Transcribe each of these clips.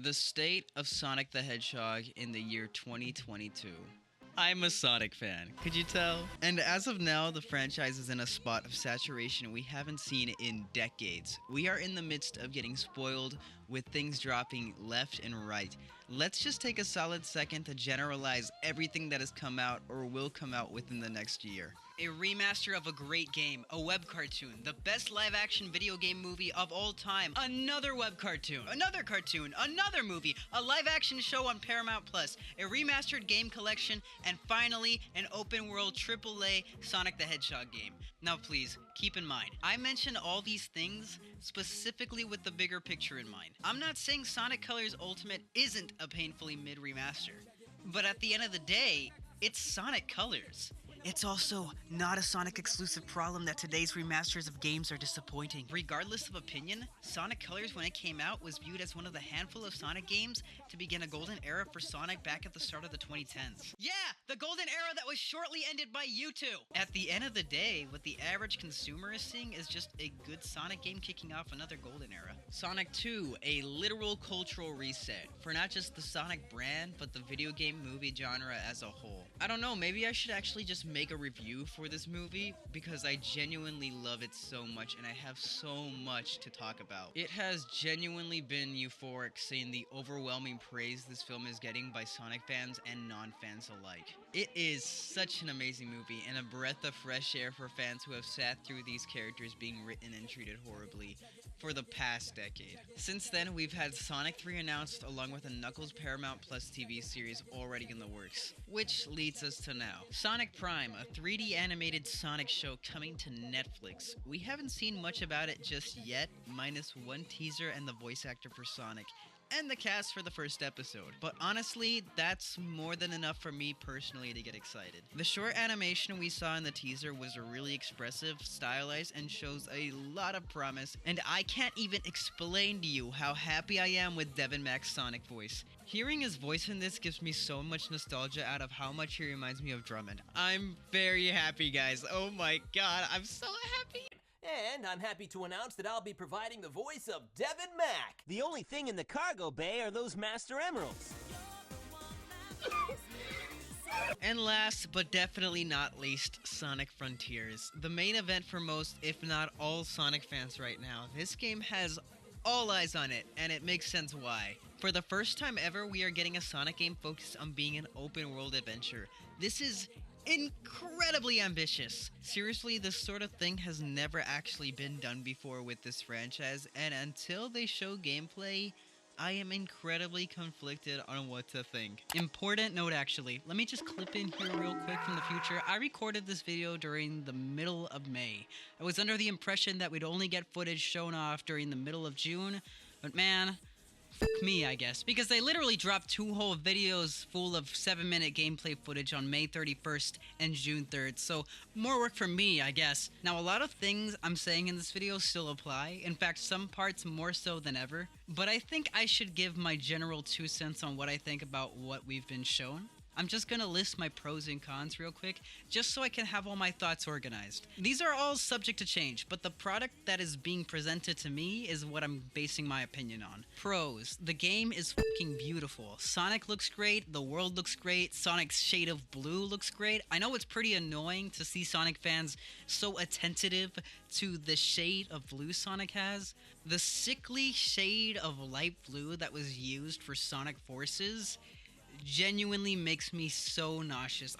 The state of Sonic the Hedgehog in the year 2022. I'm a Sonic fan, could you tell? And as of now, the franchise is in a spot of saturation we haven't seen in decades. We are in the midst of getting spoiled with things dropping left and right. Let's just take a solid second to generalize everything that has come out or will come out within the next year. A remaster of a great game, a web cartoon, the best live-action video game movie of all time, another web cartoon, another movie, a live-action show on Paramount+, a remastered game collection, and finally, an open-world AAA Sonic the Hedgehog game. Now please, keep in mind, I mention all these things specifically with the bigger picture in mind. I'm not saying Sonic Colors Ultimate isn't a painfully mid-remaster, but at the end of the day, it's Sonic Colors. It's also not a Sonic exclusive problem that today's remasters of games are disappointing. Regardless of opinion, Sonic Colors when it came out was viewed as one of the handful of Sonic games to begin a golden era for Sonic back at the start of the 2010s. Yeah, the golden era that was shortly ended by you two! At the end of the day, what the average consumer is seeing is just a good Sonic game kicking off another golden era. Sonic 2, a literal cultural reset for not just the Sonic brand, but the video game movie genre as a whole. I don't know, maybe I should actually just make a review for this movie because I genuinely love it so much and I have so much to talk about. It has genuinely been euphoric seeing the overwhelming praise this film is getting by Sonic fans and non-fans alike. It is such an amazing movie and a breath of fresh air for fans who have sat through these characters being written and treated horribly for the past decade. Since then, we've had Sonic 3 announced along with a Knuckles Paramount Plus TV series already in the works, which leads us to now. Sonic Prime, a 3D animated Sonic show coming to Netflix. We haven't seen much about it just yet, minus one teaser and the voice actor for Sonic, and the cast for the first episode. But honestly, that's more than enough for me personally to get excited. The short animation we saw in the teaser was really expressive, stylized, and shows a lot of promise, and I can't even explain to you how happy I am with Devin Mack's Sonic voice. Hearing his voice in this gives me so much nostalgia out of how much he reminds me of Drummond. I'm very happy, guys. Oh my god, I'm so happy! And I'm happy to announce that I'll be providing the voice of Devin Mack. The only thing in the cargo bay are those Master Emeralds. And last, but definitely not least, Sonic Frontiers. The main event for most, if not all Sonic fans right now. This game has all eyes on it, and it makes sense why. For the first time ever, we are getting a Sonic game focused on being an open-world adventure. This is incredibly ambitious. Seriously, this sort of thing has never actually been done before with this franchise, and until they show gameplay, I am incredibly conflicted on what to think. Important note actually, let me just clip in here real quick from the future. I recorded this video during the middle of May. I was under the impression that we'd only get footage shown off during the middle of June, but man, fuck me, I guess, because they literally dropped 2 whole videos full of 7-minute gameplay footage on May 31st and June 3rd, so more work for me, I guess. Now, a lot of things I'm saying in this video still apply, in fact, some parts more so than ever, but I think I should give my general 2 cents on what I think about what we've been shown. I'm just gonna list my pros and cons real quick, just so I can have all my thoughts organized. These are all subject to change, but the product that is being presented to me is what I'm basing my opinion on. Pros. The game is fucking beautiful. Sonic looks great, the world looks great, Sonic's shade of blue looks great. I know it's pretty annoying to see Sonic fans so attentive to the shade of blue Sonic has. The sickly shade of light blue that was used for Sonic Forces genuinely makes me so nauseous.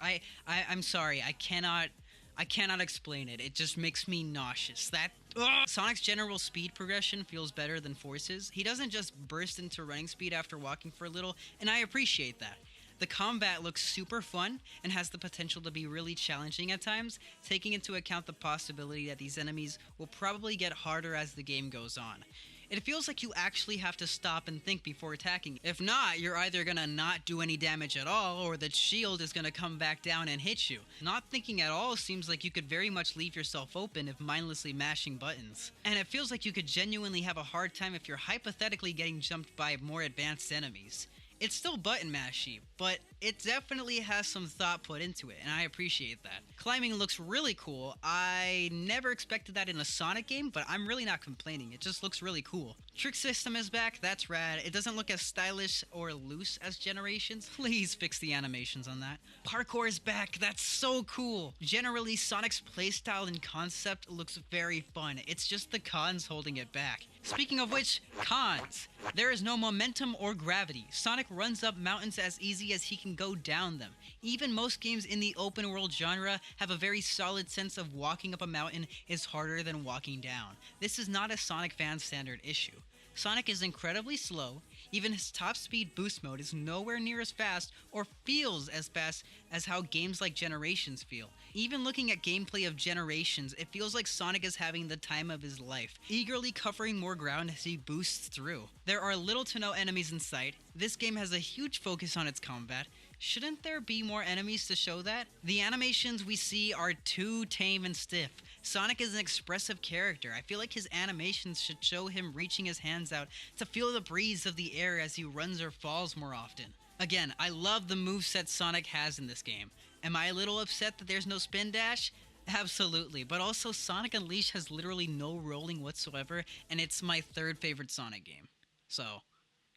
I'm sorry, I cannot explain it. It just makes me nauseous. Sonic's general speed progression feels better than Force's. He doesn't just burst into running speed after walking for a little, and I appreciate that. The combat looks super fun and has the potential to be really challenging at times, taking into account the possibility that these enemies will probably get harder as the game goes on. It feels like you actually have to stop and think before attacking. If not, you're either gonna not do any damage at all, or the shield is gonna come back down and hit you. Not thinking at all seems like you could very much leave yourself open if mindlessly mashing buttons. And it feels like you could genuinely have a hard time if you're hypothetically getting jumped by more advanced enemies. It's still button mashy, but it definitely has some thought put into it, and I appreciate that. Climbing looks really cool. I never expected that in a Sonic game, but I'm really not complaining. It just looks really cool. Trick system is back, that's rad. It doesn't look as stylish or loose as Generations. Please fix the animations on that. Parkour is back, that's so cool. Generally, Sonic's playstyle and concept looks very fun. It's just the cons holding it back. Speaking of which, cons. There is no momentum or gravity. Sonic runs up mountains as easy as he can go down them. Even most games in the open world genre have a very solid sense of walking up a mountain is harder than walking down. This is not a Sonic fan standard issue. Sonic is incredibly slow. Even his top speed boost mode is nowhere near as fast or feels as fast as how games like Generations feel. Even looking at gameplay of Generations, it feels like Sonic is having the time of his life, eagerly covering more ground as he boosts through. There are little to no enemies in sight. This game has a huge focus on its combat. Shouldn't there be more enemies to show that? The animations we see are too tame and stiff. Sonic is an expressive character. I feel like his animations should show him reaching his hands out to feel the breeze of the air as he runs or falls more often. Again, I love the moveset Sonic has in this game. Am I a little upset that there's no spin dash? Absolutely, but also Sonic Unleashed has literally no rolling whatsoever, and it's my third favorite Sonic game. So,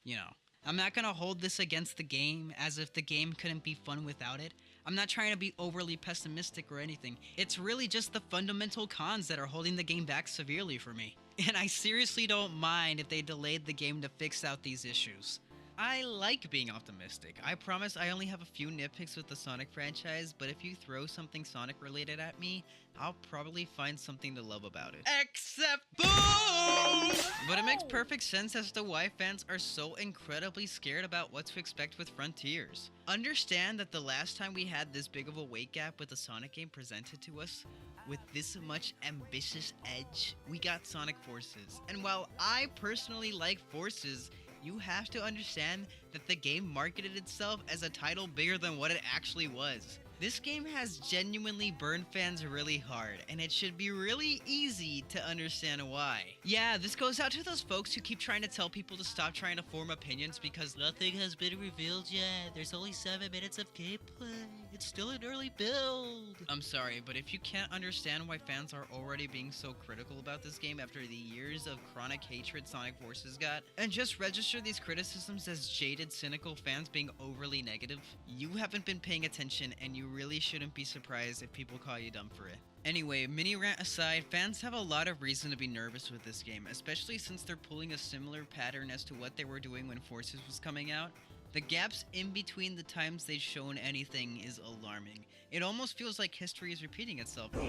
you know. I'm not gonna hold this against the game as if the game couldn't be fun without it. I'm not trying to be overly pessimistic or anything. It's really just the fundamental cons that are holding the game back severely for me. And I seriously don't mind if they delayed the game to fix out these issues. I like being optimistic. I promise I only have a few nitpicks with the Sonic franchise, but if you throw something Sonic related at me, I'll probably find something to love about it. Except boom! But it makes perfect sense as to why fans are so incredibly scared about what to expect with Frontiers. Understand that the last time we had this big of a weight gap with a Sonic game presented to us, with this much ambitious edge, we got Sonic Forces. And while I personally like Forces, you have to understand that the game marketed itself as a title bigger than what it actually was. This game has genuinely burned fans really hard, and it should be really easy to understand why. Yeah, this goes out to those folks who keep trying to tell people to stop trying to form opinions because nothing has been revealed yet. There's only 7 minutes of gameplay. It's still an early build. I'm sorry, but if you can't understand why fans are already being so critical about this game after the years of chronic hatred Sonic Forces got, and just register these criticisms as jaded, cynical fans being overly negative, you haven't been paying attention and you really shouldn't be surprised if people call you dumb for it. Anyway, mini rant aside, fans have a lot of reason to be nervous with this game, especially since they're pulling a similar pattern as to what they were doing when Forces was coming out. The gaps in between the times they've shown anything is alarming. It almost feels like history is repeating itself. No.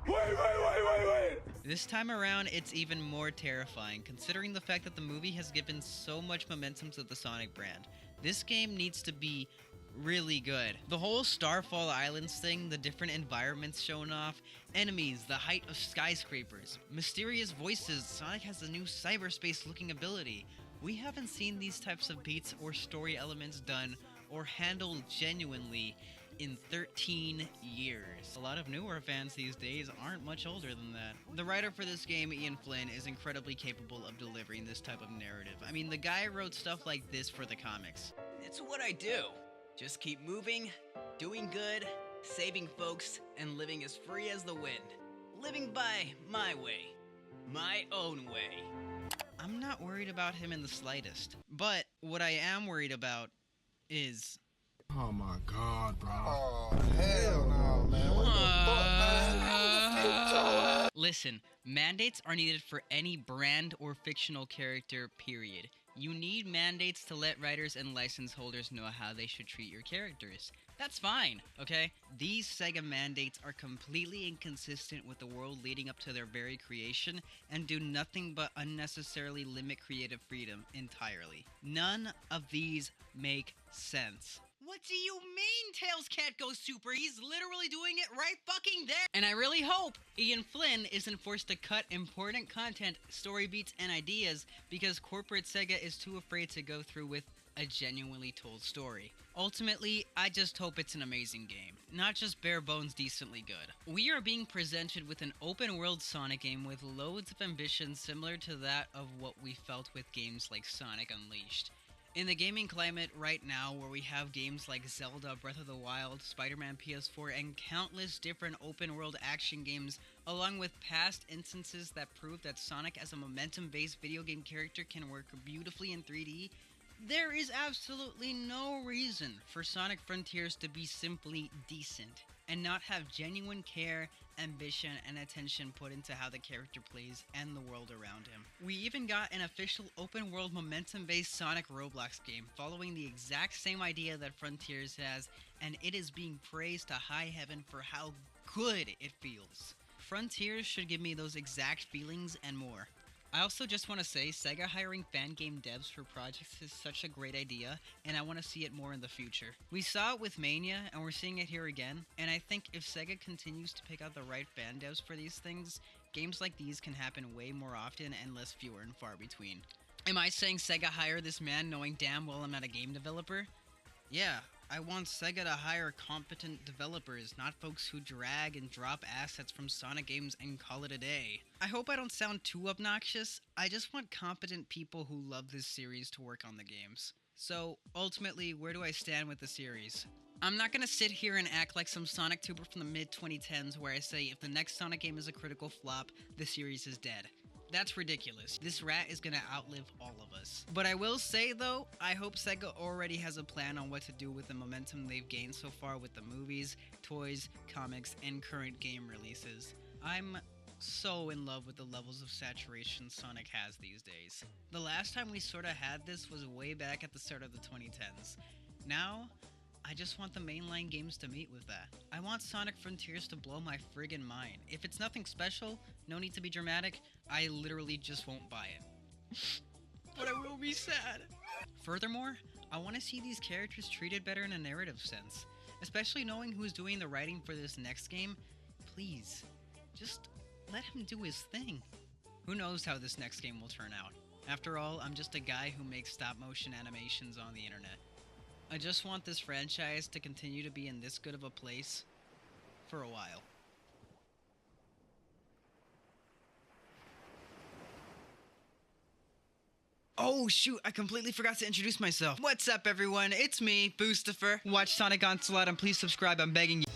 Wait. This time around, it's even more terrifying, considering the fact that the movie has given so much momentum to the Sonic brand. This game needs to be really good. The whole Starfall Islands thing, the different environments shown off, enemies, the height of skyscrapers, mysterious voices, Sonic has a new cyberspace looking ability. We haven't seen these types of beats or story elements done or handled genuinely in 13 years. A lot of newer fans these days aren't much older than that. The writer for this game, Ian Flynn, is incredibly capable of delivering this type of narrative. I mean, the guy wrote stuff like this for the comics. It's what I do. Just keep moving, doing good, saving folks, and living as free as the wind. Living by my way. My own way. I'm not worried about him in the slightest. But what I am worried about is... Oh my god, bro. Oh, hell no, man. What the fuck, man? Listen, mandates are needed for any brand or fictional character, period. You need mandates to let writers and license holders know how they should treat your characters. That's fine, okay? These Sega mandates are completely inconsistent with the world leading up to their very creation and do nothing but unnecessarily limit creative freedom entirely. None of these make sense. What do you mean Tails can't go super? He's literally doing it right fucking there! And I really hope Ian Flynn isn't forced to cut important content, story beats, and ideas because corporate Sega is too afraid to go through with a genuinely told story. Ultimately, I just hope it's an amazing game, not just bare bones decently good. We are being presented with an open world Sonic game with loads of ambition similar to that of what we felt with games like Sonic Unleashed. In the gaming climate right now, where we have games like Zelda, Breath of the Wild, Spider-Man PS4, and countless different open-world action games, along with past instances that prove that Sonic as a momentum-based video game character can work beautifully in 3D, there is absolutely no reason for Sonic Frontiers to be simply decent and not have genuine care, ambition, and attention put into how the character plays and the world around him. We even got an official open-world momentum-based Sonic Roblox game following the exact same idea that Frontiers has, and it is being praised to high heaven for how good it feels. Frontiers should give me those exact feelings and more. I also just want to say, Sega hiring fan game devs for projects is such a great idea, and I want to see it more in the future. We saw it with Mania, and we're seeing it here again, and I think if Sega continues to pick out the right fan devs for these things, games like these can happen way more often and less fewer and far between. Am I saying Sega hire this man knowing damn well I'm not a game developer? Yeah, I want Sega to hire competent developers, not folks who drag and drop assets from Sonic games and call it a day. I hope I don't sound too obnoxious, I just want competent people who love this series to work on the games. So, ultimately, where do I stand with the series? I'm not gonna sit here and act like some Sonic tuber from the mid-2010s where I say if the next Sonic game is a critical flop, the series is dead. That's ridiculous. This rat is gonna outlive all of us. But I will say though, I hope Sega already has a plan on what to do with the momentum they've gained so far with the movies, toys, comics, and current game releases. I'm so in love with the levels of saturation Sonic has these days. The last time we sorta had this was way back at the start of the 2010s. Now, I just want the mainline games to meet with that. I want Sonic Frontiers to blow my friggin' mind. If it's nothing special, no need to be dramatic, I literally just won't buy it. But I will be sad. Furthermore, I want to see these characters treated better in a narrative sense. Especially knowing who's doing the writing for this next game. Please, just let him do his thing. Who knows how this next game will turn out. After all, I'm just a guy who makes stop-motion animations on the internet. I just want this franchise to continue to be in this good of a place for a while. Oh shoot, I completely forgot to introduce myself. What's up everyone, it's me, Boostifer. Watch Sonic Onslaught and please subscribe, I'm begging you.